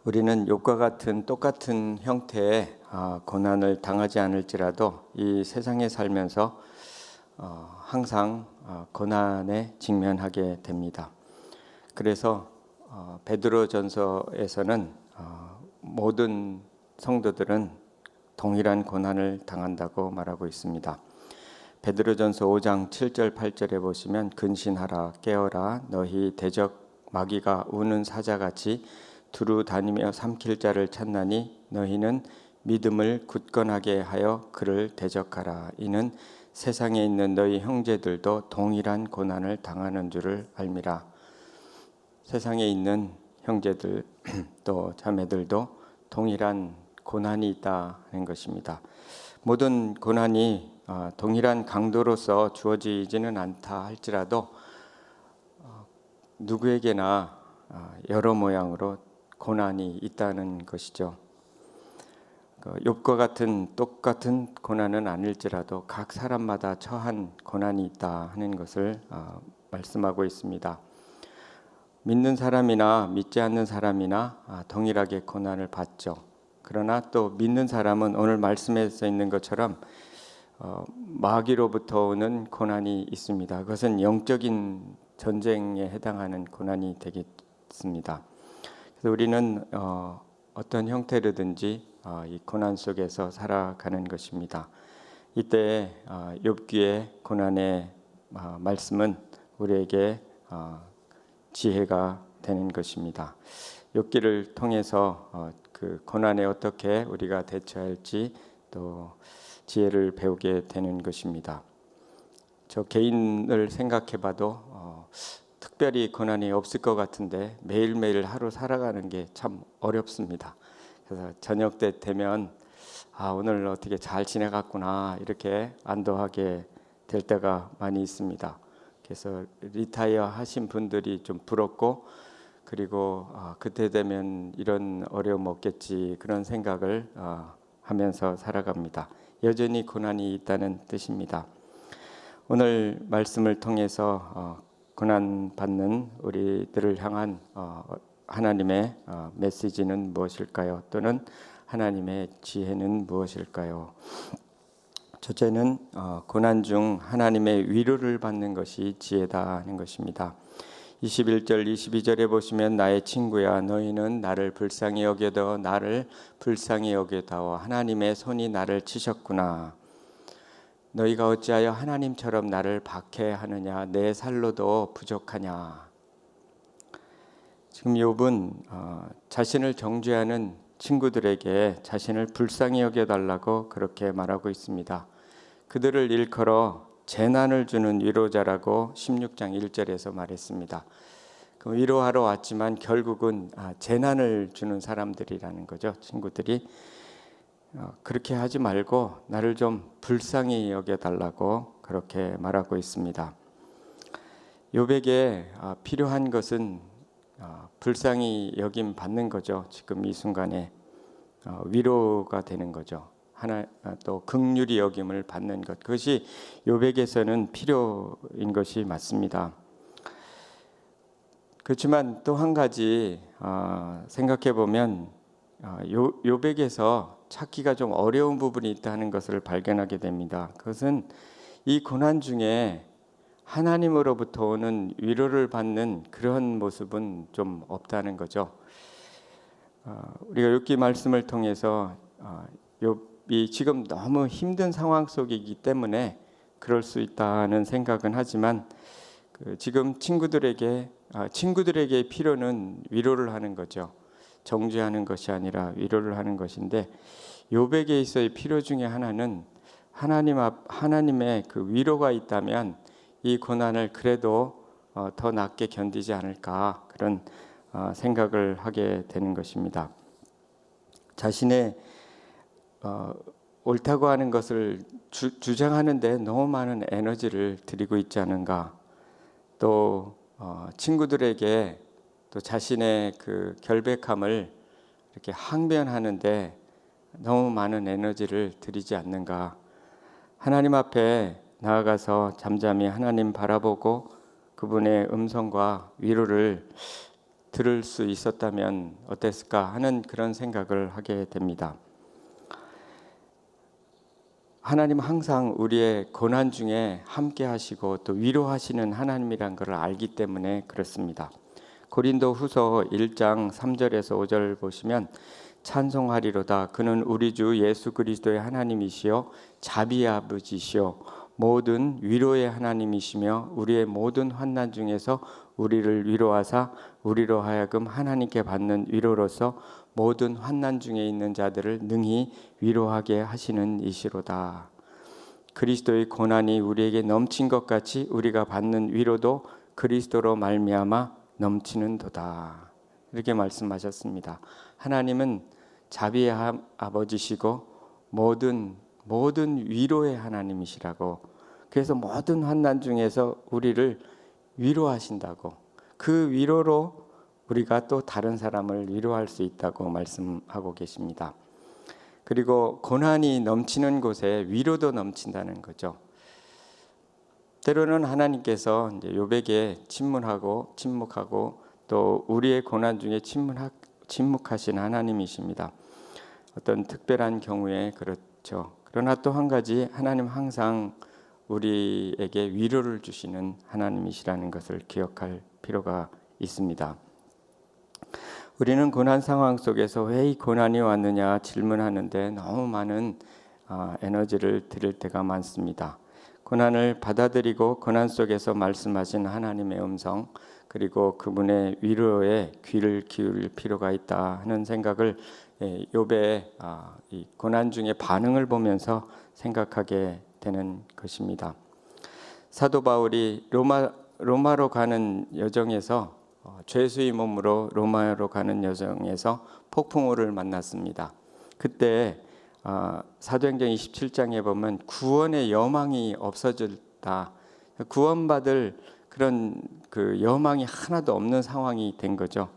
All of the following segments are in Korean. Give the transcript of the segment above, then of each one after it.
우리는 욥과 같은 똑같은 형태의 고난을 당하지 않을지라도 이 세상에 살면서 항상 고난에 직면하게 됩니다. 그래서 베드로전서에서는 모든 성도들은 동일한 고난을 당한다고 말하고 있습니다. 베드로전서 5장 7절 8절에 보시면 근신하라 깨어라 너희 대적 마귀가 우는 사자같이 두루 다니며 삼킬 자를 찾나니 너희는 믿음을 굳건하게 하여 그를 대적하라. 이는 세상에 있는 너희 형제들도 동일한 고난을 당하는 줄을 알미라. 세상에 있는 형제들 또 자매들도 동일한 고난이 있다는 것입니다. 모든 고난이 동일한 강도로서 주어지지는 않다 할지라도 누구에게나 여러 모양으로 고난이 있다는 것이죠. 욥과 같은 똑같은 고난은 아닐지라도 각 사람마다 처한 고난이 있다 하는 것을 말씀하고 있습니다. 믿는 사람이나 믿지 않는 사람이나 동일하게 고난을 받죠. 그러나 또 믿는 사람은 오늘 말씀에 써 있는 것처럼 마귀로부터 오는 고난이 있습니다. 그것은 영적인 전쟁에 해당하는 고난이 되겠습니다. 그래서 우리는 어떤 형태로든지 이 고난 속에서 살아가는 것입니다. 이때 욥기의 고난의 말씀은 우리에게 지혜가 되는 것입니다. 욥기를 통해서 그 고난에 어떻게 우리가 대처할지 또 지혜를 배우게 되는 것입니다. 저 개인을 생각해봐도 특별히 고난이 없을 것 같은데 매일매일 하루 살아가는 게 참 어렵습니다. 그래서 저녁 때 되면 오늘 어떻게 잘 지내갔구나 이렇게 안도하게 될 때가 많이 있습니다. 그래서 리타이어 하신 분들이 좀 부럽고 그리고 그때 되면 이런 어려움 없겠지 그런 생각을 하면서 살아갑니다. 여전히 고난이 있다는 뜻입니다. 오늘 말씀을 통해서 고난받는 우리들을 향한 하나님의 메시지는 무엇일까요? 또는 하나님의 지혜는 무엇일까요? 첫째는 고난 중 하나님의 위로를 받는 것이 지혜다 하는 것입니다. 21절 22절에 보시면 나의 친구야 너희는 나를 불쌍히 여겨도 나를 불쌍히 여겨다오 하나님의 손이 나를 치셨구나. 너희가 어찌하여 하나님처럼 나를 박해하느냐 내 살로도 부족하냐. 지금 욥은 자신을 정죄하는 친구들에게 자신을 불쌍히 여겨달라고 그렇게 말하고 있습니다. 그들을 일컬어 재난을 주는 위로자라고 16장 1절에서 말했습니다. 위로하러 왔지만 결국은 재난을 주는 사람들이라는 거죠. 친구들이 그렇게 하지 말고 나를 좀 불쌍히 여겨달라고 그렇게 말하고 있습니다. 욥에게 필요한 것은 불쌍히 여김 받는 거죠. 지금 이 순간에 위로가 되는 거죠. 또 긍휼히 여김을 받는 것, 그것이 욥에게서는 필요인 것이 맞습니다. 그렇지만 또 한 가지 생각해 보면 욥에게서 찾기가 좀 어려운 부분이 있다는 것을 발견하게 됩니다. 그것은 이 고난 중에 하나님으로부터 오는 위로를 받는 그런 모습은 좀 없다는 거죠. 우리가 욥기 말씀을 통해서 욥이 지금 너무 힘든 상황 속이기 때문에 그럴 수 있다는 생각은 하지만 지금 친구들에게 필요는 위로를 하는 거죠. 정죄하는 것이 아니라 위로를 하는 것인데 욥에게 있어의 필요 중에 하나는 하나님의 그 위로가 있다면 이 고난을 그래도 더 낫게 견디지 않을까 그런 생각을 하게 되는 것입니다. 자신의 옳다고 하는 것을 주장하는데 너무 많은 에너지를 들이고 있지 않은가. 또 친구들에게 또 자신의 그 결백함을 이렇게 항변하는데 너무 많은 에너지를 들이지 않는가. 하나님 앞에 나아가서 잠잠히 하나님 바라보고 그분의 음성과 위로를 들을 수 있었다면 어땠을까 하는 그런 생각을 하게 됩니다. 하나님 항상 우리의 고난 중에 함께 하시고 또 위로하시는 하나님이란 것을 알기 때문에 그렇습니다. 고린도 후서 1장 3절에서 5절 보시면 찬송하리로다. 그는 우리 주 예수 그리스도의 하나님이시요 자비의 아버지시요 모든 위로의 하나님이시며 우리의 모든 환난 중에서 우리를 위로하사 우리로 하여금 하나님께 받는 위로로서 모든 환난 중에 있는 자들을 능히 위로하게 하시는 이시로다. 그리스도의 고난이 우리에게 넘친 것 같이 우리가 받는 위로도 그리스도로 말미암아 넘치는도다. 이렇게 말씀하셨습니다. 하나님은 자비의 아버지시고 모든 위로의 하나님이시라고. 그래서 모든 환난 중에서 우리를 위로하신다고. 그 위로로 우리가 또 다른 사람을 위로할 수 있다고 말씀하고 계십니다. 그리고 고난이 넘치는 곳에 위로도 넘친다는 거죠. 때로는 하나님께서 이제 욥에게 침묵하고 또 우리의 고난 중에 침묵하신 하나님이십니다. 어떤 특별한 경우에 그렇죠. 그러나 또 한 가지 하나님 항상 우리에게 위로를 주시는 하나님이시라는 것을 기억할 필요가 있습니다. 우리는 고난 상황 속에서 왜 이 고난이 왔느냐 질문하는데 너무 많은 에너지를 드릴 때가 많습니다. 고난을 받아들이고 고난 속에서 말씀하신 하나님의 음성, 그리고 그분의 위로에 귀를 기울일 필요가 있다 하는 생각을 욥의 이 고난 중에 반응을 보면서 생각하게 되는 것입니다. 사도 바울이 로마로 가는 여정에서 죄수의 몸으로 로마로 가는 여정에서 폭풍우를 만났습니다. 그때 사도행전 27장에 보면 구원의 여망이 없어졌다. 구원받을 그런 그 여망이 하나도 없는 상황이 된 거죠.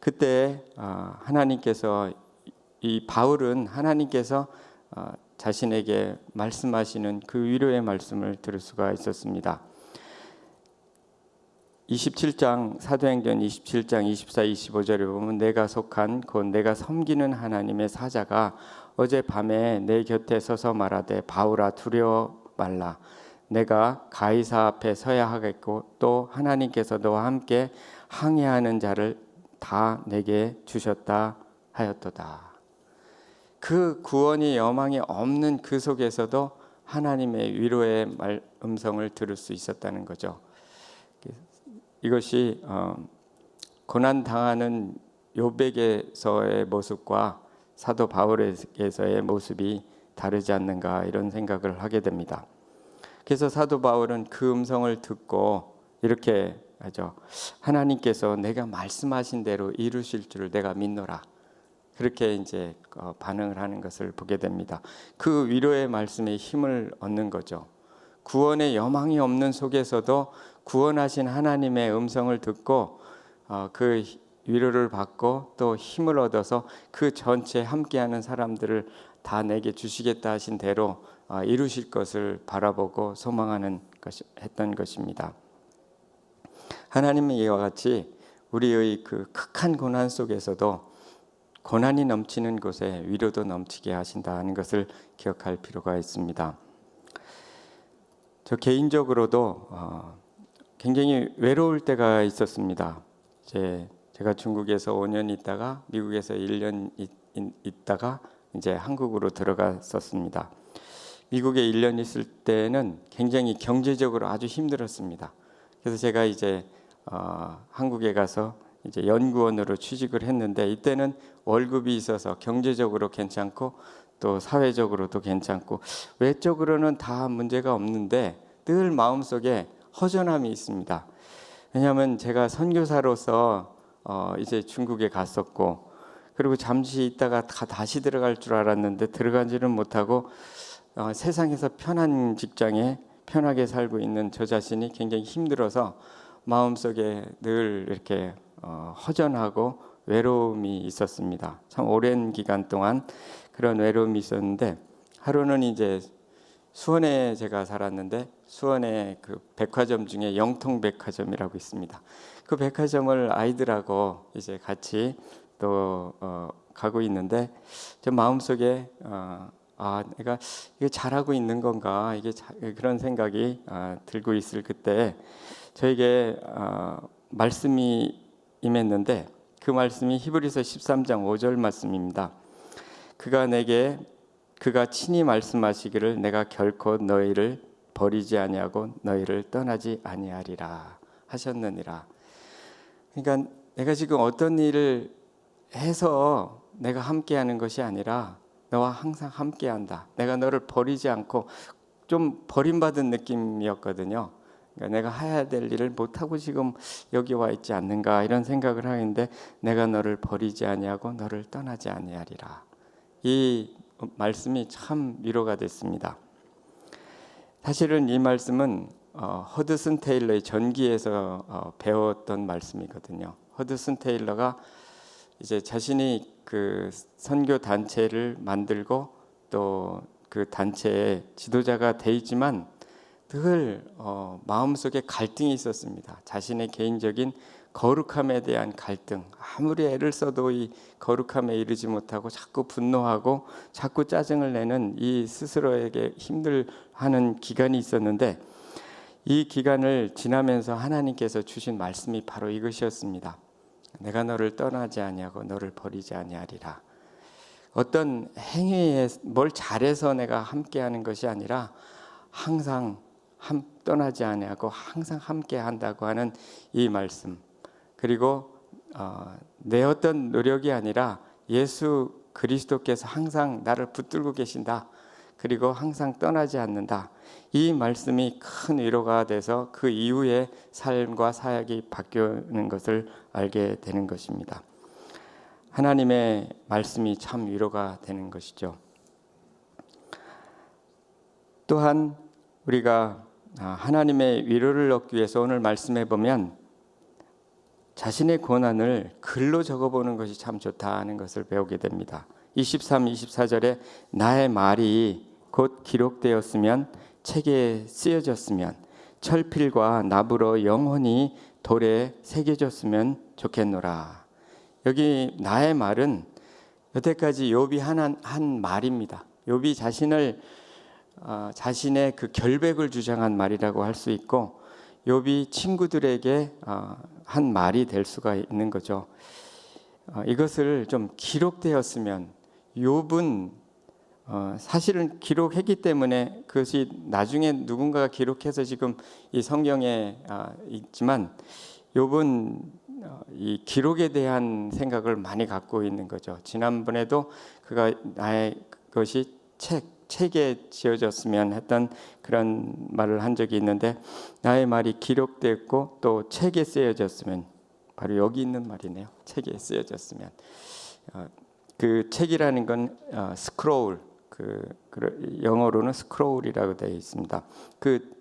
그때 하나님께서 이 바울은 하나님께서 자신에게 말씀하시는 그 위로의 말씀을 들을 수가 있었습니다. 27장 사도행전 27장 24, 25절에 보면 내가 속한 곧 내가 섬기는 하나님의 사자가 어젯밤에 내 곁에 서서 말하되 바울아 두려워 말라. 내가 가이사 앞에 서야 하겠고 또 하나님께서 너와 함께 항해하는 자를 다 내게 주셨다 하였도다. 그 구원이 여망이 없는 그 속에서도 하나님의 위로의 음성을 들을 수 있었다는 거죠. 이것이 고난 당하는 욥에게서의 모습과 사도 바울에게서의 모습이 다르지 않는가 이런 생각을 하게 됩니다. 그래서 사도 바울은 그 음성을 듣고 이렇게 하죠. 하나님께서 내가 말씀하신 대로 이루실 줄을 내가 믿노라. 그렇게 이제 반응을 하는 것을 보게 됩니다. 그 위로의 말씀에 힘을 얻는 거죠. 구원의 여망이 없는 속에서도 구원하신 하나님의 음성을 듣고 그 위로를 받고 또 힘을 얻어서 그 전체 함께하는 사람들을 다 내게 주시겠다 하신 대로 이루실 것을 바라보고 소망하는 했던 것입니다. 하나님은 이와 같이 우리의 그 극한 고난 속에서도 고난이 넘치는 곳에 위로도 넘치게 하신다는 것을 기억할 필요가 있습니다. 저 개인적으로도 굉장히 외로울 때가 있었습니다. 제가 중국에서 5년 있다가 미국에서 1년 있다가 이제 한국으로 들어갔었습니다. 미국에 1년 있을 때는 굉장히 경제적으로 아주 힘들었습니다. 그래서 제가 이제 한국에 가서 이제 연구원으로 취직을 했는데 이때는 월급이 있어서 경제적으로 괜찮고 또 사회적으로도 괜찮고 외적으로는 다 문제가 없는데 늘 마음속에 허전함이 있습니다. 왜냐하면 제가 선교사로서 이제 중국에 갔었고 그리고 잠시 있다가 다시 들어갈 줄 알았는데 들어가지는 못하고 세상에서 편한 직장에 편하게 살고 있는 저 자신이 굉장히 힘들어서 마음속에 늘 이렇게 허전하고 외로움이 있었습니다. 참 오랜 기간 동안 그런 외로움이 있었는데 하루는 이제 수원에 제가 살았는데 수원에 그 백화점 중에 영통백화점이라고 있습니다. 그 백화점을 아이들하고 이제 같이 또 가고 있는데 저 마음속에 내가 이게 잘하고 있는 건가 그런 생각이 들고 있을 그때 저에게 말씀이 임했는데 그 말씀이 히브리서 13장 5절 말씀입니다. 그가 친히 말씀하시기를 내가 결코 너희를 버리지 아니하고 너희를 떠나지 아니하리라 하셨느니라. 그러니까 내가 지금 어떤 일을 해서 내가 함께하는 것이 아니라 너와 항상 함께한다. 내가 너를 버리지 않고 좀 버림받은 느낌이었거든요. 그러니까 내가 해야 될 일을 못하고 지금 여기 와 있지 않는가 이런 생각을 하는데 내가 너를 버리지 아니하고 너를 떠나지 아니하리라. 이 말씀이 참 위로가 됐습니다. 사실은 이 말씀은 허드슨 테일러의 전기에서 배웠던 말씀이거든요. 허드슨 테일러가 이제 자신이 그 선교 단체를 만들고 또 그 단체의 지도자가 돼 있지만 늘 마음속에 갈등이 있었습니다. 자신의 개인적인 거룩함에 대한 갈등. 아무리 애를 써도 이 거룩함에 이르지 못하고 자꾸 분노하고 자꾸 짜증을 내는 이 스스로에게 힘들어하는 기간이 있었는데 이 기간을 지나면서 하나님께서 주신 말씀이 바로 이것이었습니다. 내가 너를 떠나지 아니하고 너를 버리지 아니하리라. 어떤 행위에 뭘 잘해서 내가 함께하는 것이 아니라 항상 떠나지 아니하고 항상 함께한다고 하는 이 말씀. 그리고 내 어떤 노력이 아니라 예수 그리스도께서 항상 나를 붙들고 계신다. 그리고 항상 떠나지 않는다. 이 말씀이 큰 위로가 돼서 그 이후에 삶과 사역이 바뀌는 것을 알게 되는 것입니다. 하나님의 말씀이 참 위로가 되는 것이죠. 또한 우리가 하나님의 위로를 얻기 위해서 오늘 말씀해 보면 자신의 고난을 글로 적어보는 것이 참 좋다는 것을 배우게 됩니다. 23, 24절에 나의 말이 곧 기록되었으면 책에 쓰여졌으면 철필과 납으로 영원히 돌에 새겨졌으면 좋겠노라. 여기 나의 말은 여태까지 욥이 한 말입니다. 욥이 자신의 그 결백을 주장한 말이라고 할 수 있고 욥이 친구들에게 한 말이 될 수가 있는 거죠. 이것을 좀 기록되었으면 욥은 사실은 기록했기 때문에 그것이 나중에 누군가가 기록해서 지금 이 성경에 있지만 욥은 이 기록에 대한 생각을 많이 갖고 있는 거죠. 지난번에도 그가 나의 것이 책에 지어졌으면 했던 그런 말을 한 적이 있는데 나의 말이 기록됐고 또 책에 쓰여졌으면 바로 여기 있는 말이네요. 책에 쓰여졌으면 그 책이라는 건 스크롤 영어로는 스크롤이라고 되어 있습니다. 그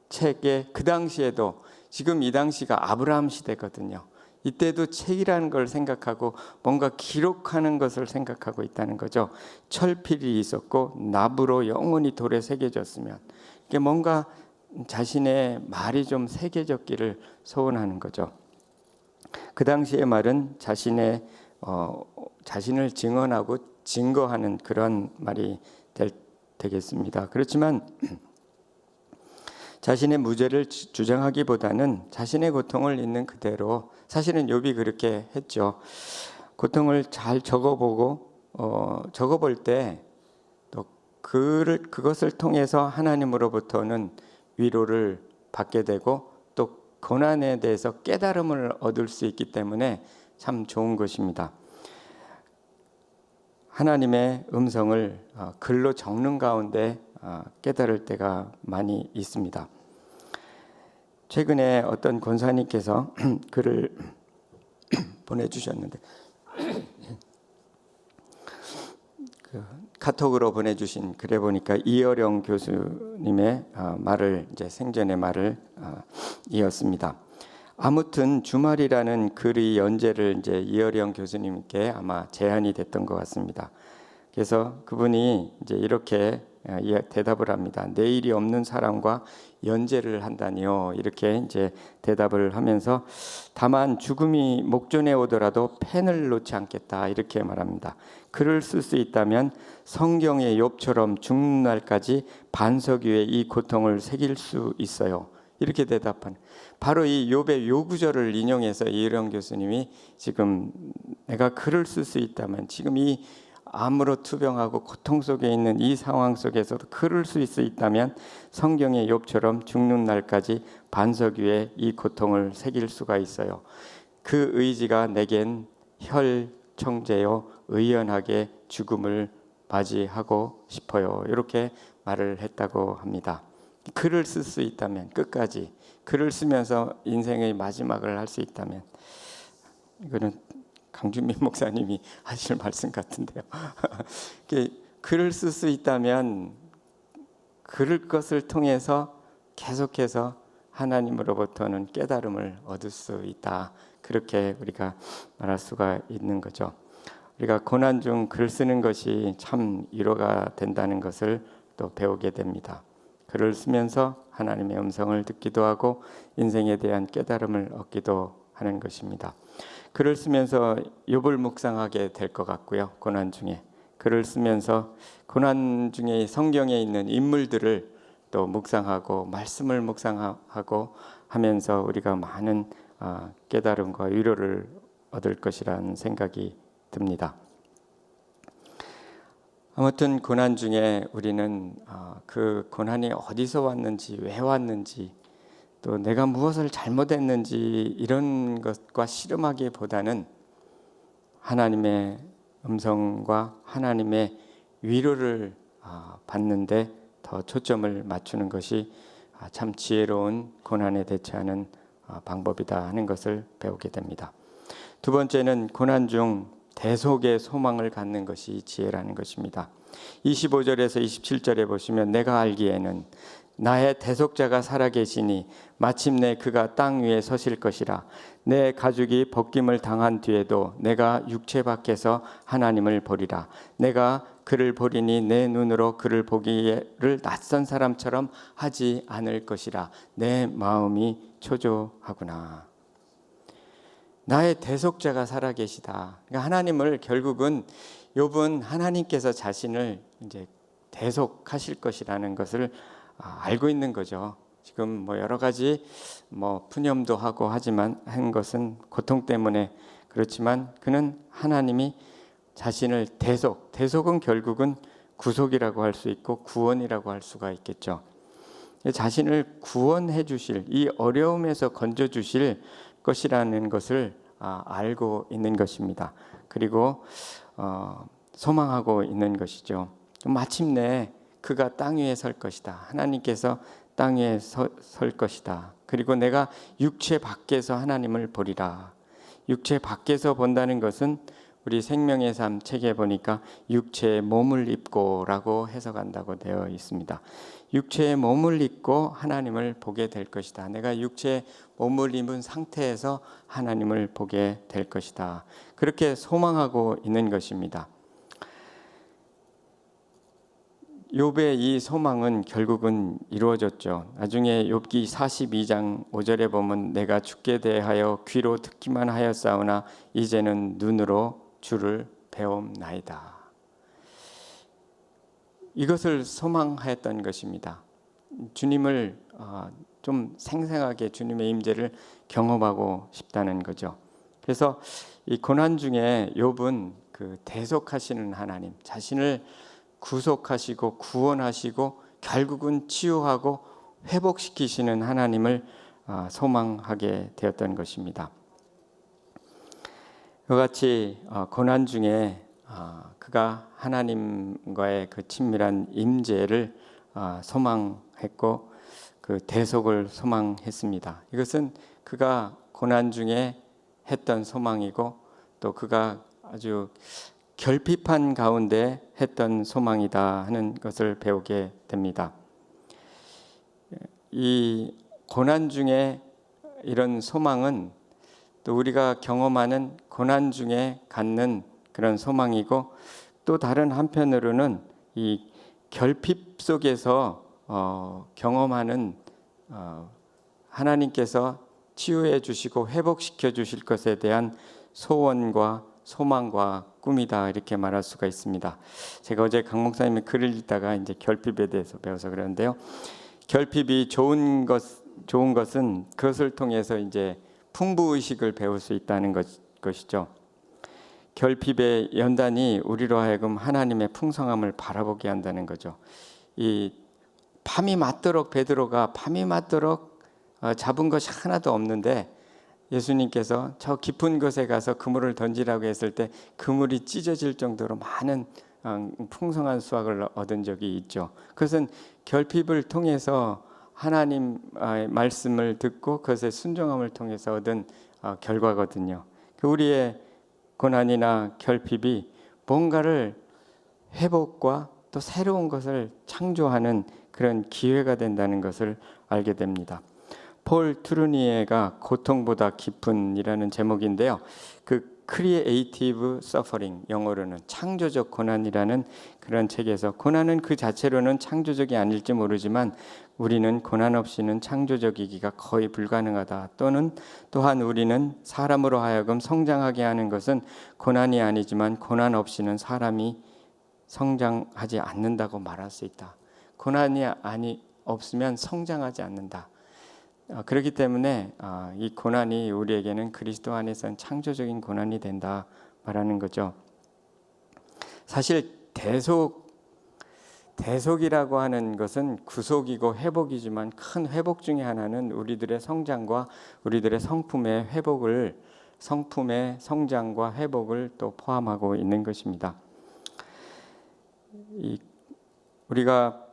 책에 그 당시에도 지금 이 당시가 아브라함 시대거든요. 이때도 책이라는 걸 생각하고 뭔가 기록하는 것을 생각하고 있다는 거죠. 철필이 있었고 납으로 영원히 돌에 새겨졌으면 이게 뭔가 자신의 말이 좀 새겨졌기를 소원하는 거죠. 그 당시의 말은 자신을 증언하고 증거하는 그런 말이 되겠습니다. 그렇지만 자신의 무죄를 주장하기보다는 자신의 고통을 있는 그대로 사실은 욥이 그렇게 했죠. 고통을 잘 적어보고 적어볼 때 또 그것을 통해서 하나님으로부터는 위로를 받게 되고 또 고난에 대해서 깨달음을 얻을 수 있기 때문에 참 좋은 것입니다. 하나님의 음성을 글로 적는 가운데 깨달을 때가 많이 있습니다. 최근에 어떤 권사님께서 글을 보내주셨는데 카톡으로 보내주신 글에 보니까 이어령 교수님의 말을 이제 생전의 말을 이었습니다. 아무튼 주말이라는 글의 연재를 이제 이어령 교수님께 아마 제안이 됐던 것 같습니다. 그래서 그분이 이제 이렇게 대답을 합니다. 내일이 없는 사람과 연재를 한다니요. 이렇게 이제 대답을 하면서 다만 죽음이 목전에 오더라도 펜을 놓지 않겠다. 이렇게 말합니다. 글을 쓸 수 있다면 성경의 욥처럼 죽는 날까지 반석 위에 이 고통을 새길 수 있어요. 이렇게 대답한 바로 이 욥의 요 구절을 인용해서 이혜령 교수님이 지금 내가 글을 쓸 수 있다면 지금 이 암으로 투병하고 고통 속에 있는 이 상황 속에서도 글을 쓸 수 있다면 성경의 욥처럼 죽는 날까지 반석 위에 이 고통을 새길 수가 있어요. 그 의지가 내겐 혈청제요 의연하게 죽음을 맞이하고 싶어요. 이렇게 말을 했다고 합니다. 글을 쓸 수 있다면 끝까지 글을 쓰면서 인생의 마지막을 할 수 있다면 이거는 강준민 목사님이 하실 말씀 같은데요. 글을 쓸 수 있다면 글을 것을 통해서 계속해서 하나님으로부터는 깨달음을 얻을 수 있다. 그렇게 우리가 말할 수가 있는 거죠. 우리가 고난 중 글 쓰는 것이 참 위로가 된다는 것을 또 배우게 됩니다. 글을 쓰면서 하나님의 음성을 듣기도 하고 인생에 대한 깨달음을 얻기도 하는 것입니다. 글을 쓰면서 욥을 묵상하게 될 것 같고요. 고난 중에 글을 쓰면서 고난 중에 성경에 있는 인물들을 또 묵상하고 말씀을 묵상하고 하면서 우리가 많은 깨달음과 위로를 얻을 것이라는 생각이 듭니다. 아무튼 고난 중에 우리는 그 고난이 어디서 왔는지 왜 왔는지 또 내가 무엇을 잘못했는지 이런 것과 씨름하기보다는 하나님의 음성과 하나님의 위로를 받는데 더 초점을 맞추는 것이 참 지혜로운 고난에 대처하는 방법이다 하는 것을 배우게 됩니다. 두 번째는 고난 중 대속의 소망을 갖는 것이 지혜라는 것입니다. 25절에서 27절에 보시면 내가 알기에는 나의 대속자가 살아계시니 마침내 그가 땅 위에 서실 것이라. 내 가죽이 벗김을 당한 뒤에도 내가 육체 밖에서 하나님을 보리라. 내가 그를 보리니 내 눈으로 그를 보기를 낯선 사람처럼 하지 않을 것이라. 내 마음이 초조하구나. 나의 대속자가 살아계시다. 그러니까 하나님을 결국은 욥은 하나님께서 자신을 이제 대속하실 것이라는 것을 알고 있는 거죠. 지금 뭐 여러 가지 푸념도 하고 하지만 한 것은 고통 때문에 그렇지만 그는 하나님이 자신을 대속은 결국은 구속이라고 할 수 있고 구원이라고 할 수가 있겠죠. 자신을 구원해 주실 이 어려움에서 건져 주실 것이라는 것을 알고 있는 것입니다. 그리고 소망하고 있는 것이죠. 마침내 그가 땅 위에 설 것이다. 하나님께서 땅 위에 설 것이다. 그리고 내가 육체 밖에서 하나님을 보리라. 육체 밖에서 본다는 것은 우리 생명의 삶 책에 보니까 육체의 몸을 입고라고 해석한다고 되어 있습니다. 육체의 몸을 입고 하나님을 보게 될 것이다. 내가 육체의 몸을 입은 상태에서 하나님을 보게 될 것이다. 그렇게 소망하고 있는 것입니다. 욥의 이 소망은 결국은 이루어졌죠. 나중에 욥기 42장 5절에 보면 내가 주께 대하여 귀로 듣기만 하였사오나 이제는 눈으로 주를 배움나이다. 이것을 소망하였던 것입니다. 주님을 좀 생생하게 주님의 임재를 경험하고 싶다는 거죠. 그래서 이 고난 중에 욥은 그 대속하시는 하나님, 자신을 구속하시고 구원하시고 결국은 치유하고 회복시키시는 하나님을 소망하게 되었던 것입니다. 이와 같이 고난 중에 그가 하나님과의 그 친밀한 임재를 소망했고 그 대속을 소망했습니다. 이것은 그가 고난 중에 했던 소망이고 또 그가 아주 결핍한 가운데 했던 소망이다 하는 것을 배우게 됩니다. 이 고난 중에 이런 소망은 또 우리가 경험하는 고난 중에 갖는 그런 소망이고 또 다른 한편으로는 이 결핍 속에서 경험하는 하나님께서 치유해 주시고 회복시켜 주실 것에 대한 소원과 소망과 꿈이다, 이렇게 말할 수가 있습니다. 제가 어제 강 목사님의 글을 읽다가 이제 결핍에 대해서 배워서 그러는데요. 결핍이 좋은 것은 그것을 통해서 이제 풍부 의식을 배울 수 있다는 것이죠. 결핍의 연단이 우리로 하여금 하나님의 풍성함을 바라보게 한다는 거죠. 이 밤이 맞도록 베드로가 밤이 맞도록 잡은 것이 하나도 없는데 예수님께서 저 깊은 곳에 가서 그물을 던지라고 했을 때 그물이 찢어질 정도로 많은 풍성한 수확을 얻은 적이 있죠. 그것은 결핍을 통해서 하나님 말씀을 듣고 그것의 순종함을 통해서 얻은 결과거든요. 우리의 고난이나 결핍이 뭔가를 회복과 또 새로운 것을 창조하는 그런 기회가 된다는 것을 알게 됩니다. 폴 트루니에가 고통보다 깊은이라는 제목인데요. 그 크리에이티브 서퍼링, 영어로는 창조적 고난이라는 그런 책에서 고난은 그 자체로는 창조적이 아닐지 모르지만 우리는 고난 없이는 창조적이기가 거의 불가능하다. 또한 우리는 사람으로 하여금 성장하게 하는 것은 고난이 아니지만 고난 없이는 사람이 성장하지 않는다고 말할 수 있다. 고난이 없으면 성장하지 않는다. 그렇기 때문에 이 고난이 우리에게는 그리스도 안에서는 창조적인 고난이 된다 말하는 거죠. 사실 대속이라고 하는 것은 구속이고 회복이지만 큰 회복 중에 하나는 우리들의 성장과 우리들의 성품의 성장과 회복을 또 포함하고 있는 것입니다. 우리가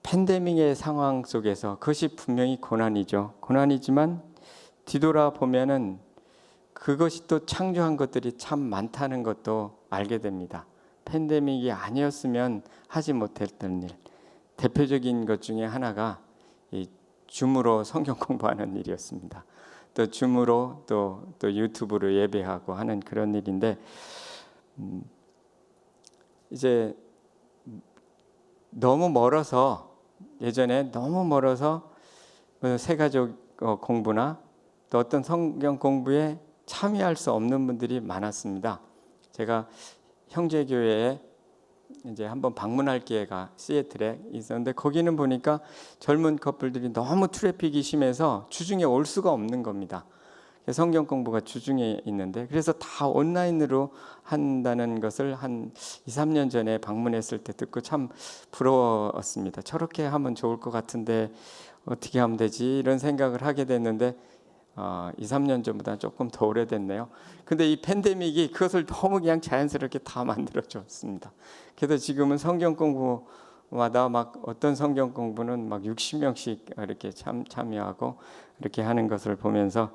팬데믹의 상황 속에서 그것이 분명히 고난이지만 뒤돌아보면은 그것이 또 창조한 것들이 참 많다는 것도 알게 됩니다. 팬데믹이 아니었으면 하지 못했던 일, 대표적인 것 중에 하나가 이 줌으로 성경 공부하는 일이었습니다. 또 줌으로 또 유튜브로 예배하고 하는 그런 일인데 이제 예전에 너무 멀어서 새가족 공부나 또 어떤 성경 공부에 참여할 수 없는 분들이 많았습니다. 제가 형제교회에 이제 한번 방문할 기회가 시애틀에 있었는데 거기는 보니까 젊은 커플들이 너무 트래픽이 심해서 주중에 올 수가 없는 겁니다. 성경 공부가 주중에 있는데 그래서 다 온라인으로 한다는 것을 한 2, 3년 전에 방문했을 때 듣고 참 부러웠습니다. 저렇게 하면 좋을 것 같은데 어떻게 하면 되지? 이런 생각을 하게 됐는데 2, 3년 전보다 조금 더 오래됐네요. 근데 이 팬데믹이 그것을 너무 그냥 자연스럽게 다 만들어줬습니다. 그래서 지금은 성경 공부마다 막 어떤 성경 공부는 막 60명씩 이렇게 참여하고 이렇게 하는 것을 보면서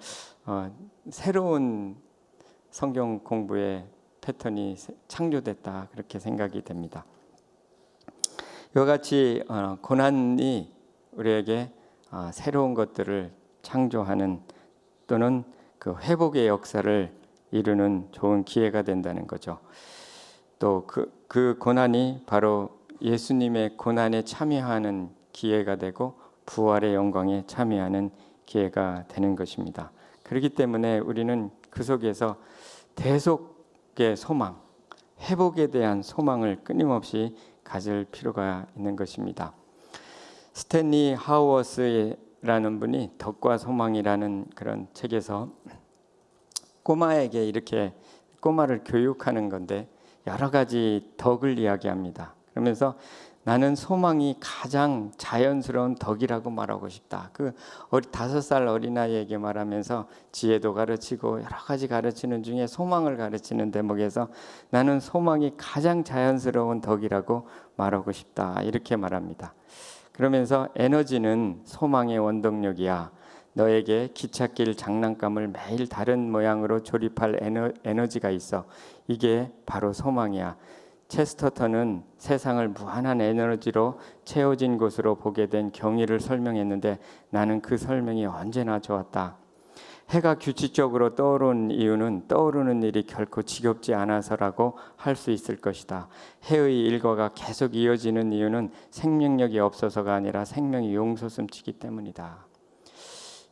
새로운 성경 공부의 패턴이 창조됐다, 그렇게 생각이 됩니다. 이와 같이 고난이 우리에게 새로운 것들을 창조하는 또는 그 회복의 역사를 이루는 좋은 기회가 된다는 거죠. 또 그 고난이 바로 예수님의 고난에 참여하는 기회가 되고 부활의 영광에 참여하는 기회가 되는 것입니다. 그렇기 때문에 우리는 그 속에서 대속의 소망, 회복에 대한 소망을 끊임없이 가질 필요가 있는 것입니다. 스탠리 하우어스라는 분이 덕과 소망이라는 그런 책에서 꼬마에게 이렇게 꼬마를 교육하는 건데 여러 가지 덕을 이야기합니다. 그러면서 나는 소망이 가장 자연스러운 덕이라고 말하고 싶다. 5살 어린아이에게 말하면서 지혜도 가르치고 여러 가지 가르치는 중에 소망을 가르치는 대목에서 나는 소망이 가장 자연스러운 덕이라고 말하고 싶다, 이렇게 말합니다. 그러면서 에너지는 소망의 원동력이야. 너에게 기찻길 장난감을 매일 다른 모양으로 조립할 에너지가 있어. 이게 바로 소망이야. 체스터턴은 세상을 무한한 에너지로 채워진 곳으로 보게 된 경위를 설명했는데 나는 그 설명이 언제나 좋았다. 해가 규칙적으로 떠오르는 이유는 떠오르는 일이 결코 지겹지 않아서라고 할 수 있을 것이다. 해의 일과가 계속 이어지는 이유는 생명력이 없어서가 아니라 생명이 용솟음치기 때문이다.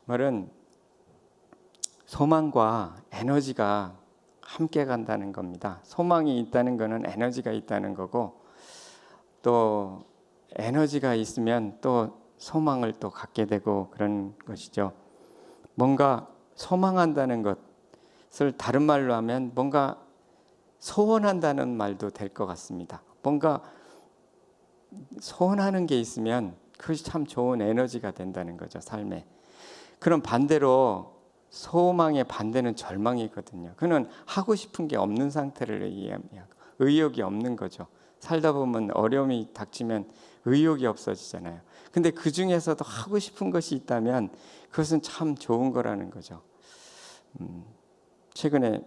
말은 소망과 에너지가 함께 간다는 겁니다. 소망이 있다는 것은 에너지가 있다는 거고, 또 에너지가 있으면 또 소망을 또 갖게 되고 그런 것이죠. 뭔가 소망한다는 것을 다른 말로 하면 뭔가 소원한다는 말도 될 것 같습니다. 뭔가 소원하는 게 있으면 그것이 참 좋은 에너지가 된다는 거죠, 삶에. 그럼 반대로 소망의 반대는 절망이거든요. 그는 하고 싶은 게 없는 상태를 의미하고 의욕이 없는 거죠. 살다 보면 어려움이 닥치면 의욕이 없어지잖아요. 근데 그 중에서도 하고 싶은 것이 있다면 그것은 참 좋은 거라는 거죠. 최근에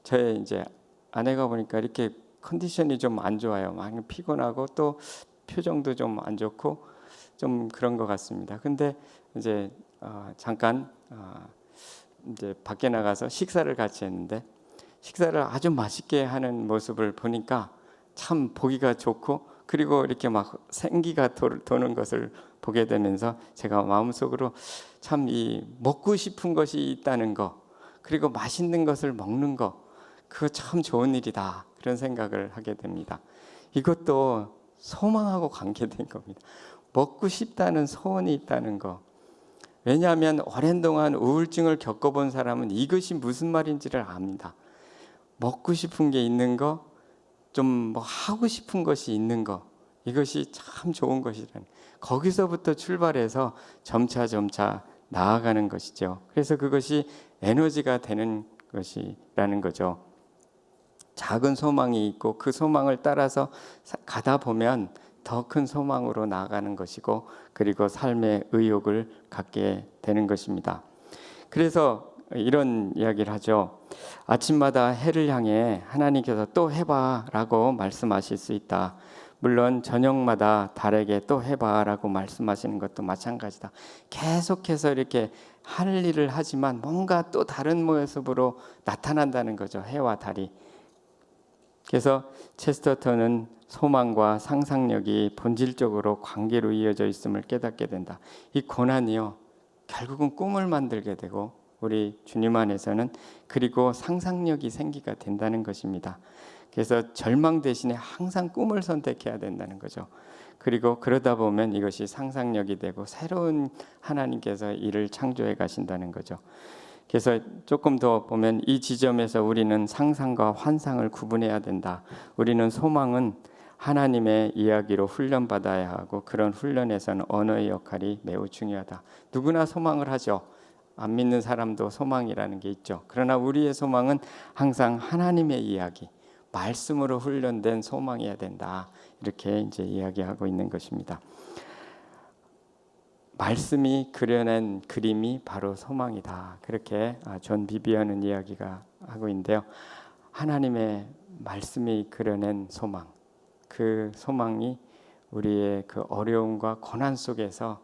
저의 이제 아내가 보니까 이렇게 컨디션이 좀 안 좋아요. 많이 피곤하고 또 표정도 좀 안 좋고 좀 그런 것 같습니다. 근데 이제 잠깐 이제 밖에 나가서 식사를 같이 했는데 식사를 아주 맛있게 하는 모습을 보니까 참 보기가 좋고, 그리고 이렇게 막 생기가 도는 것을 보게 되면서 제가 마음속으로 참 이 먹고 싶은 것이 있다는 거, 그리고 맛있는 것을 먹는 거, 그거 참 좋은 일이다, 그런 생각을 하게 됩니다. 이것도 소망하고 관계된 겁니다. 먹고 싶다는 소원이 있다는 거. 왜냐하면 오랜 동안 우울증을 겪어본 사람은 이것이 무슨 말인지를 압니다. 먹고 싶은 게 있는 거, 좀 뭐 하고 싶은 것이 있는 거, 이것이 참 좋은 것이라는, 거기서부터 출발해서 점차 나아가는 것이죠. 그래서 그것이 에너지가 되는 것이라는 거죠. 작은 소망이 있고 그 소망을 따라서 가다 보면 더 큰 소망으로 나아가는 것이고, 그리고 삶의 의욕을 갖게 되는 것입니다. 그래서 이런 이야기를 하죠. 아침마다 해를 향해 하나님께서 또 해봐 라고 말씀하실 수 있다. 물론 저녁마다 달에게 또 해봐 라고 말씀하시는 것도 마찬가지다. 계속해서 이렇게 할 일을 하지만 뭔가 또 다른 모습으로 나타난다는 거죠, 해와 달이. 그래서 체스터턴은 소망과 상상력이 본질적으로 관계로 이어져 있음을 깨닫게 된다. 이 고난이요, 결국은 꿈을 만들게 되고 우리 주님 안에서는 그리고 상상력이 생기게 된다는 것입니다. 그래서 절망 대신에 항상 꿈을 선택해야 된다는 거죠. 그리고 그러다 보면 이것이 상상력이 되고 새로운 하나님께서 일을 창조해 가신다는 거죠. 그래서 조금 더 보면 이 지점에서 우리는 상상과 환상을 구분해야 된다. 우리는 소망은 하나님의 이야기로 훈련받아야 하고, 그런 훈련에서는 언어의 역할이 매우 중요하다. 누구나 소망을 하죠. 안 믿는 사람도 소망이라는 게 있죠. 그러나 우리의 소망은 항상 하나님의 이야기, 말씀으로 훈련된 소망이어야 된다. 이렇게 이제 이야기하고 있는 것입니다. 말씀이 그려낸 그림이 바로 소망이다. 그렇게 존 비비언은 이야기가 하고 있는데요. 하나님의 말씀이 그려낸 소망, 그 소망이 우리의 그 어려움과 고난 속에서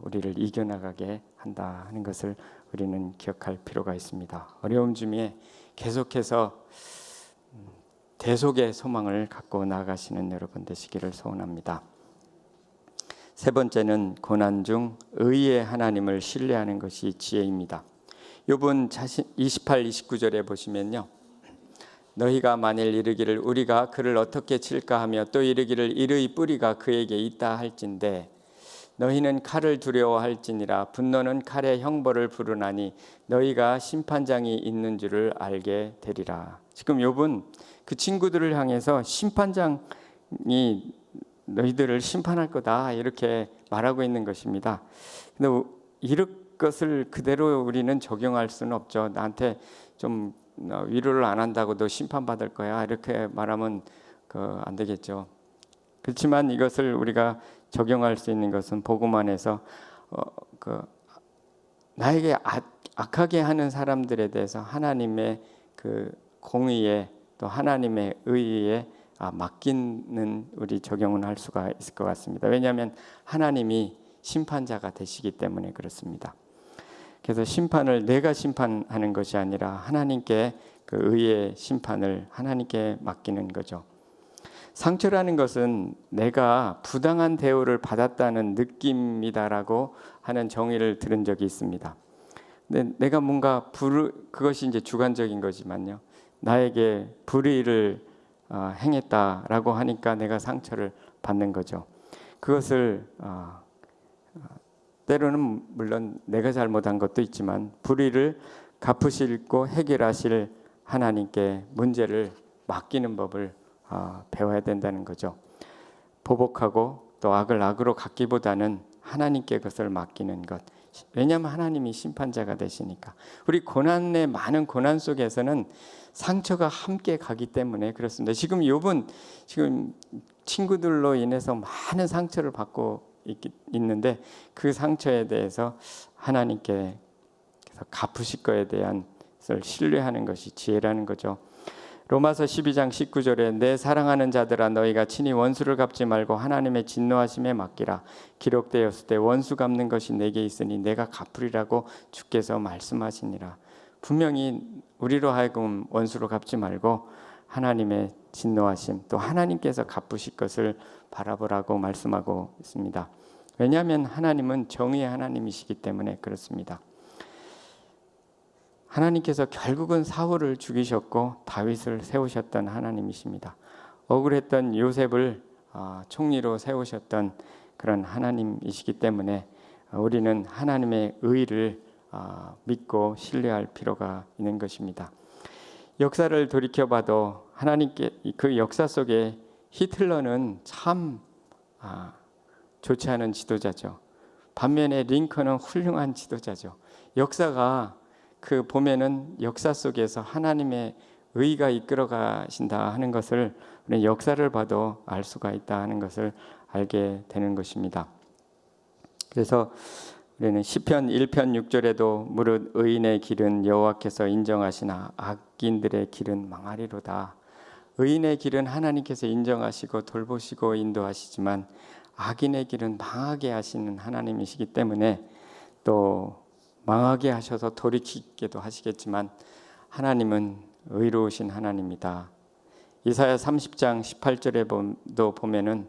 우리를 이겨나가게 한다 하는 것을 우리는 기억할 필요가 있습니다. 어려움 중에 계속해서 대속의 소망을 갖고 나아가시는 여러분 되시기를 소원합니다. 세 번째는 고난 중 의의 하나님을 신뢰하는 것이 지혜입니다. 욥은 28, 29절에 보시면요. 너희가 만일 이르기를 우리가 그를 어떻게 칠까 하며 또 이르기를 이의 뿌리가 그에게 있다 할진대 너희는 칼을 두려워할지니라 분노는 칼의 형벌을 부르나니 너희가 심판장이 있는 줄을 알게 되리라. 지금 욥은 그 친구들을 향해서 심판장이 너희들을 심판할 거다 이렇게 말하고 있는 것입니다. 근데 이런 것을 그대로 우리는 적용할 수는 없죠. 나한테 좀 위로를 안 한다고 너 심판받을 거야 이렇게 말하면 안 되겠죠. 그렇지만 이것을 우리가 적용할 수 있는 것은 복음 안에서 나에게 악하게 하는 사람들에 대해서 하나님의 그 공의에 또 하나님의 의의에 맡기는 우리 적용은 할 수가 있을 것 같습니다. 왜냐하면 하나님이 심판자가 되시기 때문에 그렇습니다. 그래서 심판을 내가 심판하는 것이 아니라 하나님께 그 의의 심판을 하나님께 맡기는 거죠. 상처라는 것은 내가 부당한 대우를 받았다는 느낌이다라고 하는 정의를 들은 적이 있습니다. 근데 내가 뭔가 그것이 이제 주관적인 거지만요. 나에게 불의를 행했다라고 하니까 내가 상처를 받는 거죠. 그것을 때로는 물론 내가 잘못한 것도 있지만 불의를 갚으시고 해결하실 하나님께 문제를 맡기는 법을 배워야 된다는 거죠. 보복하고 또 악을 악으로 갚기보다는 하나님께 그것을 맡기는 것. 왜냐하면 하나님이 심판자가 되시니까. 우리 고난의 많은 고난 속에서는 상처가 함께 가기 때문에 그렇습니다. 지금 욥은 지금 친구들로 인해서 많은 상처를 받고 있는데 그 상처에 대해서 하나님께 갚으실 거에 대한 것을 신뢰하는 것이 지혜라는 거죠. 로마서 12장 19절에 내 사랑하는 자들아 너희가 친히 원수를 갚지 말고 하나님의 진노하심에 맡기라. 기록되었을 때 원수 갚는 것이 내게 있으니 내가 갚으리라고 주께서 말씀하시니라. 분명히 우리로 하여금 원수로 갚지 말고 하나님의 진노하심 또 하나님께서 갚으실 것을 바라보라고 말씀하고 있습니다. 왜냐하면 하나님은 정의의 하나님이시기 때문에 그렇습니다. 하나님께서 결국은 사울을 죽이셨고 다윗을 세우셨던 하나님이십니다. 억울했던 요셉을 총리로 세우셨던 그런 하나님이시기 때문에 우리는 하나님의 의를 믿고 신뢰할 필요가 있는 것입니다. 역사를 돌이켜봐도 하나님께 그 역사 속에 히틀러는 참 좋지 않은 지도자죠. 반면에 링컨은 훌륭한 지도자죠. 역사가 그 보면은 역사 속에서 하나님의 의가 이끌어 가신다 하는 것을 우리는 역사를 봐도 알 수가 있다 하는 것을 알게 되는 것입니다. 그래서 우리는 시편 1편 6절에도 무릇 의인의 길은 여호와께서 인정하시나 악인들의 길은 망하리로다. 의인의 길은 하나님께서 인정하시고 돌보시고 인도하시지만 악인의 길은 망하게 하시는 하나님이시기 때문에 또 망하게 하셔서 돌이키게도 하시겠지만 하나님은 의로우신 하나님이다. 이사야 30장 18절에도 보면은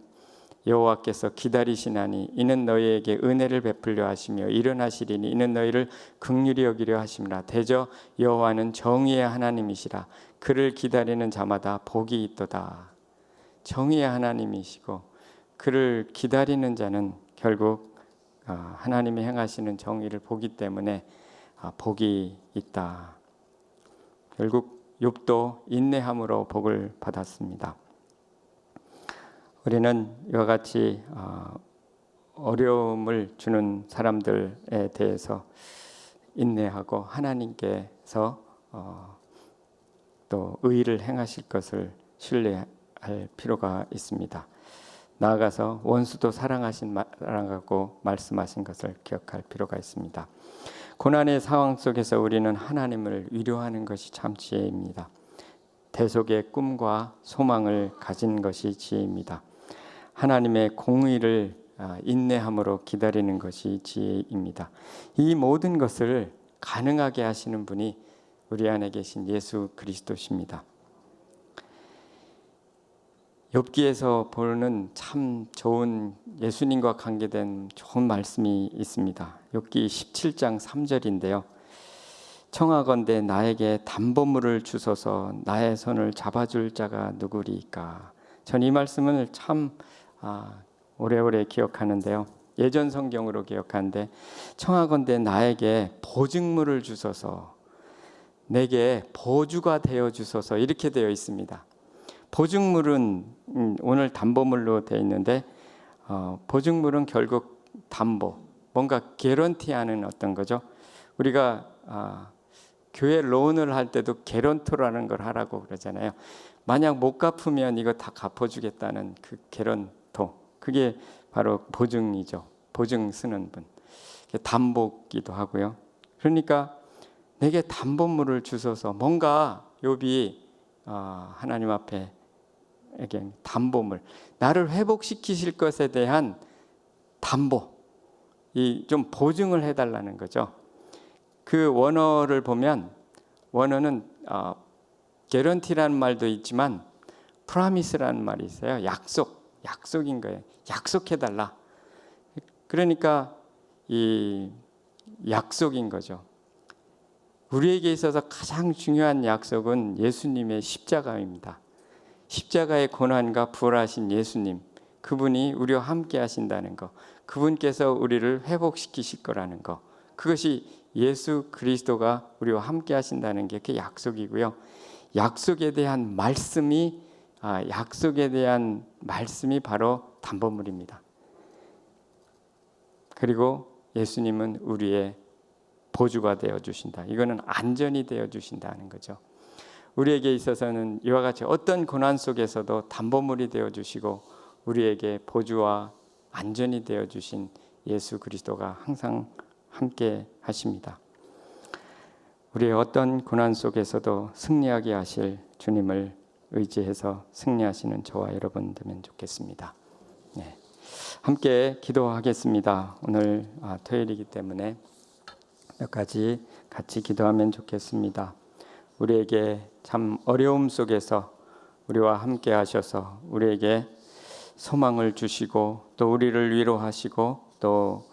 여호와께서 기다리시나니 이는 너희에게 은혜를 베풀려 하시며 일어나시리니 이는 너희를 긍휼히 여기려 하심이라. 대저 여호와는 정의의 하나님이시라. 그를 기다리는 자마다 복이 있도다. 정의의 하나님이시고 그를 기다리는 자는 결국 하나님이 행하시는 정의를 보기 때문에 복이 있다. 결국 욥도 인내함으로 복을 받았습니다. 우리는 이와 같이 어려움을 주는 사람들에 대해서 인내하고 하나님께서 또 의를 행하실 것을 신뢰할 필요가 있습니다. 나아가서 원수도 사랑하고 말씀하신 것을 기억할 필요가 있습니다. 고난의 상황 속에서 우리는 하나님을 위로하는 것이 참 지혜입니다. 대속의 꿈과 소망을 가진 것이 지혜입니다. 하나님의 공의를 인내함으로 기다리는 것이 지혜입니다. 이 모든 것을 가능하게 하시는 분이 우리 안에 계신 예수 그리스도십니다. 욥기에서 보는 참 좋은 예수님과 관계된 좋은 말씀이 있습니다. 욥기 17장 3절인데요. 청하건대 나에게 담보물을 주소서 나의 손을 잡아줄 자가 누구리까. 전 이 말씀을 참 오래오래 기억하는데요. 예전 성경으로 기억하는데 청하건대 나에게 보증물을 주소서 내게 보주가 되어 주소서 이렇게 되어 있습니다. 보증물은 오늘 담보물로 되어 있는데 보증물은 결국 담보, 뭔가 개런티하는 어떤 거죠. 우리가 교회 론을 할 때도 개런토라는 걸 하라고 그러잖아요. 만약 못 갚으면 이거 다 갚아주겠다는 그 개런토, 그게 바로 보증이죠. 보증 쓰는 분, 담보기도 하고요. 그러니까 내게 담보물을 주소서. 뭔가 욥이 하나님 앞에 담보물, 나를 회복시키실 것에 대한 담보, 이 좀 보증을 해달라는 거죠. 그 원어를 보면 원어는 개런티라는 말도 있지만 프라미스라는 말이 있어요. 약속인 거예요. 약속해달라. 그러니까 이 약속인 거죠. 우리에게 있어서 가장 중요한 약속은 예수님의 십자가입니다. 십자가의 고난과 부활하신 예수님, 그분이 우리와 함께 하신다는 거, 그분께서 우리를 회복시키실 거라는 거, 그것이 예수 그리스도가 우리와 함께 하신다는 게 그 약속이고요. 약속에 대한 말씀이 바로 담보물입니다. 그리고 예수님은 우리의 보주가 되어 주신다. 이거는 안전이 되어 주신다는 거죠. 우리에게 있어서는 이와 같이 어떤 고난 속에서도 담보물이 되어 주시고 우리에게 보주와 안전이 되어 주신 예수 그리스도가 항상 함께 하십니다. 우리의 어떤 고난 속에서도 승리하게 하실 주님을 의지해서 승리하시는 저와 여러분 되면 좋겠습니다. 네. 함께 기도하겠습니다. 오늘 토요일이기 때문에 몇 가지 같이 기도하면 좋겠습니다. 우리에게 참 어려움 속에서 우리와 함께 하셔서 우리에게 소망을 주시고 또 우리를 위로하시고 또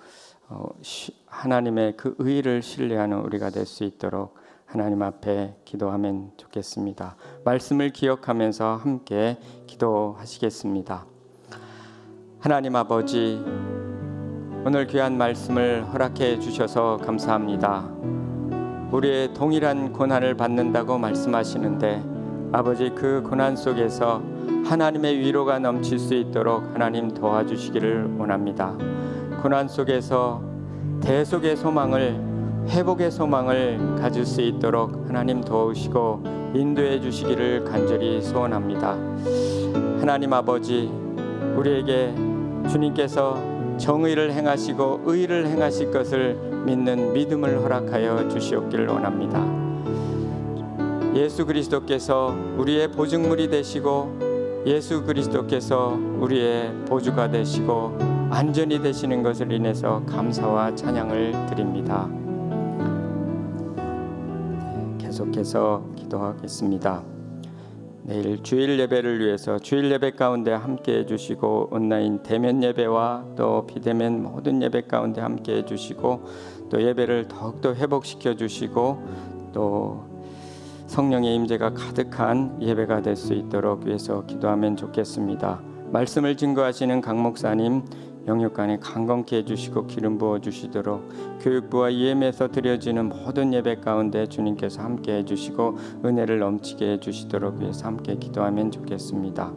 하나님의 그 의를 신뢰하는 우리가 될 수 있도록 하나님 앞에 기도하면 좋겠습니다. 말씀을 기억하면서 함께 기도하시겠습니다. 하나님 아버지, 오늘 귀한 말씀을 허락해 주셔서 감사합니다. 우리의 동일한 고난을 받는다고 말씀하시는데 아버지, 그 고난 속에서 하나님의 위로가 넘칠 수 있도록 하나님 도와주시기를 원합니다. 고난 속에서 대속의 소망을, 회복의 소망을 가질 수 있도록 하나님 도우시고 인도해 주시기를 간절히 소원합니다. 하나님 아버지, 우리에게 주님께서 정의를 행하시고 의를 행하실 것을 믿는 믿음을 허락하여 주시옵기를 원합니다. 예수 그리스도께서 우리의 보증물이 되시고 예수 그리스도께서 우리의 보주가 되시고 안전이 되시는 것을 인해서 감사와 찬양을 드립니다. 계속해서 기도하겠습니다. 내일 주일 예배를 위해서 주일 예배 가운데 함께 해주시고 온라인 대면 예배와 또 비대면 모든 예배 가운데 함께 해주시고 또 예배를 더욱더 회복시켜 주시고 또 성령의 임재가 가득한 예배가 될 수 있도록 위해서 기도하면 좋겠습니다. 말씀을 증거하시는 강 목사님 영육간에 강건케 해주시고 기름 부어주시도록 교육부와 EM에서 드려지는 모든 예배 가운데 주님께서 함께 해주시고 은혜를 넘치게 해주시도록 위해서 함께 기도하면 좋겠습니다.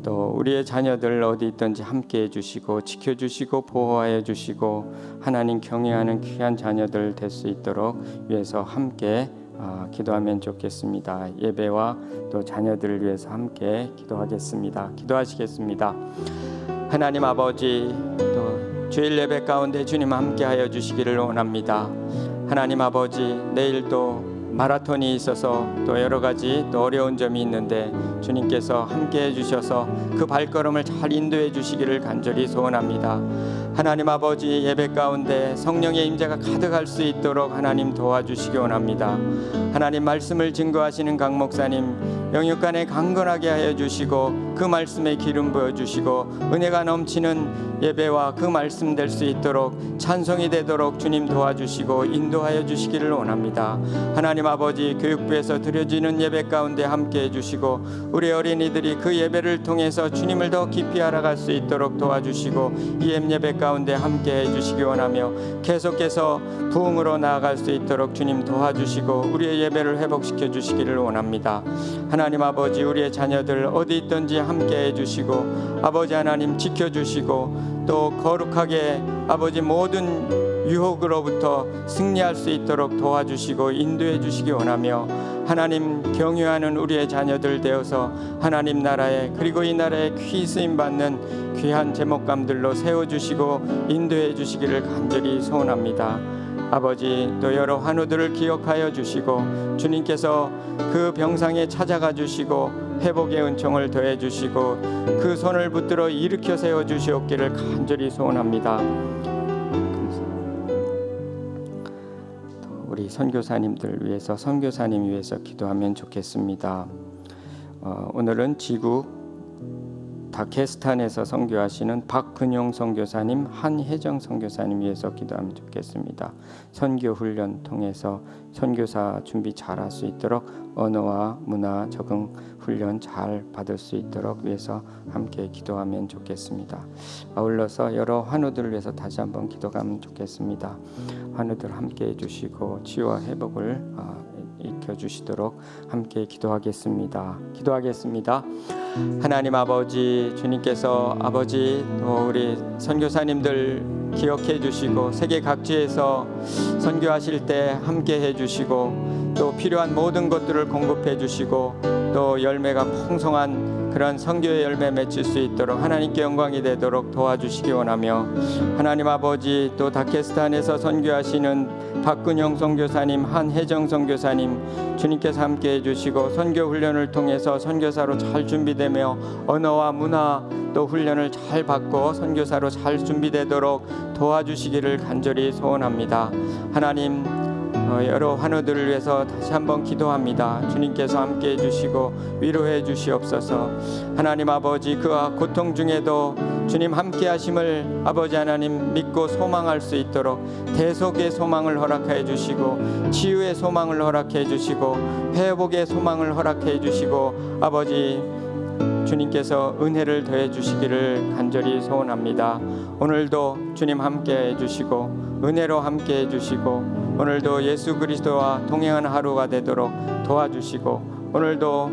또 우리의 자녀들 어디 있든지 함께 해주시고 지켜주시고 보호하여 주시고 하나님 경외하는 귀한 자녀들 될 수 있도록 위해서 함께 기도하면 좋겠습니다. 예배와 또 자녀들을 위해서 함께 기도하겠습니다. 기도하시겠습니다. 하나님 아버지, 또 주일 예배 가운데 주님 함께하여 주시기를 원합니다. 하나님 아버지, 내일 또 마라톤이 있어서 또 여러 가지 또 어려운 점이 있는데 주님께서 함께해 주셔서 그 발걸음을 잘 인도해 주시기를 간절히 소원합니다. 하나님 아버지, 예배 가운데 성령의 임재가 가득할 수 있도록 하나님 도와주시기 원합니다. 하나님 말씀을 증거하시는 강 목사님 영육간에 강건하게 하여 주시고 그 말씀에 기름 부어 주시고 은혜가 넘치는 예배와 그 말씀 될 수 있도록 찬송이 되도록 주님 도와주시고 인도하여 주시기를 원합니다. 하나님 아버지, 교육부에서 드려지는 예배 가운데 함께 해주시고 우리 어린이들이 그 예배를 통해서 주님을 더 깊이 알아갈 수 있도록 도와주시고 EM 예배 가운데 함께 해주시기 원하며 계속해서 부흥으로 나아갈 수 있도록 주님 도와주시고 우리의 예배를 회복시켜 주시기를 원합니다. 하나님 아버지, 우리의 자녀들 어디 있든지 함께 해주시고 아버지 하나님 지켜주시고 또 거룩하게 아버지 모든 유혹으로부터 승리할 수 있도록 도와주시고 인도해 주시기 원하며 하나님 경유하는 우리의 자녀들 되어서 하나님 나라에 그리고 이 나라에 귀 쓰임 받는 귀한 제목감들로 세워주시고 인도해 주시기를 간절히 소원합니다. 아버지, 또 여러 환우들을 기억하여 주시고 주님께서 그 병상에 찾아가 주시고 회복의 은총을 더해 주시고 그 손을 붙들어 일으켜 세워 주시옵기를 간절히 소원합니다. 우리 선교사님들 위해서, 선교사님 위해서 기도하면 좋겠습니다. 오늘은 지구 다케스탄에서 선교하시는 박근용 선교사님, 한혜정 선교사님 위해서 기도하면 좋겠습니다. 선교 훈련 통해서 선교사 준비 잘할 수 있도록, 언어와 문화 적응 훈련 잘 받을 수 있도록 위해서 함께 기도하면 좋겠습니다. 아울러서 여러 환우들을 위해서 다시 한번 기도하면 좋겠습니다. 환우들 함께 해주시고 치유와 회복을 익혀주시도록 함께 기도하겠습니다. 하나님 아버지, 주님께서 아버지 또 우리 선교사님들 기억해 주시고 세계 각지에서 선교하실 때 함께 해 주시고 또 필요한 모든 것들을 공급해 주시고 또 열매가 풍성한 그런 선교의 열매 맺을 수 있도록 하나님께 영광이 되도록 도와주시기 원하며, 하나님 아버지 또 다케스탄에서 선교하시는 박근영 선교사님, 한혜정 선교사님 주님께서 함께 해주시고 선교 훈련을 통해서 선교사로 잘 준비되며 언어와 문화 또 훈련을 잘 받고 선교사로 잘 준비되도록 도와주시기를 간절히 소원합니다. 하나님 여러 환우들을 위해서 다시 한번 기도합니다. 주님께서 함께 해주시고 위로해 주시옵소서. 하나님 아버지, 그와 고통 중에도 주님 함께 하심을 아버지 하나님 믿고 소망할 수 있도록 대속의 소망을 허락해 주시고 치유의 소망을 허락해 주시고 회복의 소망을 허락해 주시고 아버지 주님께서 은혜를 더해 주시기를 간절히 소원합니다. 오늘도 주님 함께 해주시고 은혜로 함께 해주시고 오늘도 예수 그리스도와 동행하는 하루가 되도록 도와주시고 오늘도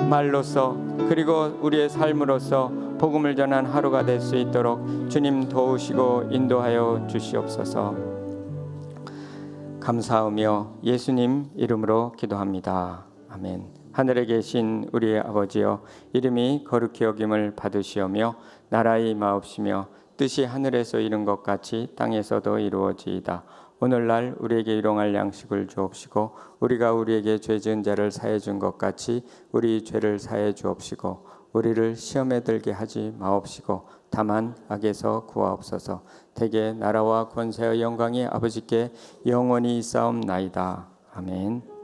말로써 그리고 우리의 삶으로서 복음을 전한 하루가 될 수 있도록 주님 도우시고 인도하여 주시옵소서. 감사하며 예수님 이름으로 기도합니다. 아멘. 하늘에 계신 우리의 아버지여, 이름이 거룩히 여김을 받으시오며 나라의 임하옵시며 뜻이 하늘에서 이룬 것 같이 땅에서도 이루어지이다. 오늘날 우리에게 일용할 양식을 주옵시고 우리가 우리에게 죄 지은 자를 사해 준 것 같이 우리 죄를 사해 주옵시고 우리를 시험에 들게 하지 마옵시고 다만 악에서 구하옵소서. 대개 나라와 권세와 영광이 아버지께 영원히 있사옵나이다. 아멘.